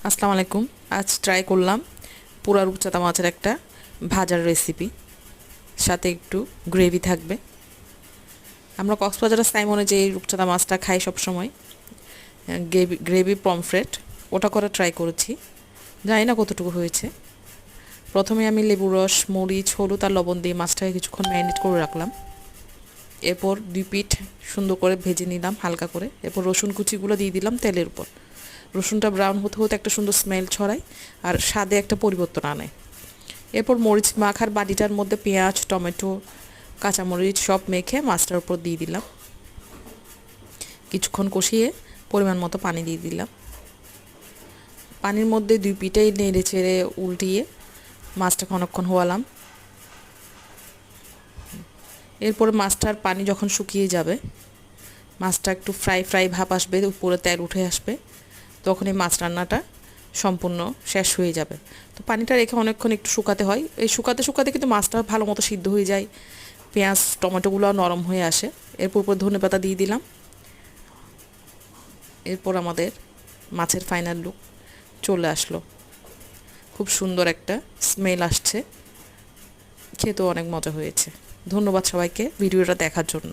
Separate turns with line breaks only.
আসসালামু আলাইকুম। আজ ট্রাই করলাম পুরা রূপচাঁদা মাছের একটা ভাজার রেসিপি, সাথে একটু গ্রেভি থাকবে। আমরা কক্সবাজারের সাইমনে যে রূপচাঁদা মাছটা খাই সবসময়, গ্রেভি গ্রেভি পমফ্রেট, ওটা করে ট্রাই করেছি। জানি না কতটুকু হয়েছে। প্রথমে আমি লেবু রস, মরিচ, হলুদ আর লবণ দিয়ে মাছটাকে কিছুক্ষণ ম্যারিনেট করে রাখলাম। এরপর 2 পিঠ সুন্দর করে ভেজে নিলাম হালকা করে। এরপর রসুন কুচিগুলো দিয়ে দিলাম তেলের উপর। রসুনটা ব্রাউন হতে হতে একটা সুন্দর স্মেল ছড়ায় আর স্বাদে একটা পরিবর্তন আনে। এরপর মরিচ মাখার বাটিটার মধ্যে পেঁয়াজ, টমেটো, কাঁচামরিচ সব মেখে মাছটার উপর দিয়ে দিলাম। কিছুক্ষণ কষিয়ে পরিমাণ মতো পানি দিয়ে দিলাম। পানির মধ্যে 2 পিঠেই নেড়ে চেড়ে উল্টিয়ে মাছটাকে অনেকক্ষণ হোয়ালাম। এরপরে মাছটার পানি যখন শুকিয়ে যাবে, মাছটা একটু ফ্রাই ফ্রাই ভাব আসবে, উপরে তেল উঠে আসবে, তখন এই মাছ রান্নাটা সম্পূর্ণ শেষ হয়ে যাবে। তো পানিটা রেখে অনেকক্ষণ একটু শুকাতে হয়। এই শুকাতে শুকাতে কিন্তু মাছটা ভালো মতো সিদ্ধ হয়ে যায়, পেঁয়াজ টমেটোগুলো নরম হয়ে আসে। এরপর উপর ধনেপাতা দিয়ে দিলাম। এরপর আমাদের মাছের ফাইনাল লুক চলে আসলো। খুব সুন্দর একটা স্মেল আসছে, খেতেও অনেক মজা হয়েছে। ধন্যবাদ সবাইকে ভিডিওটা দেখার জন্য।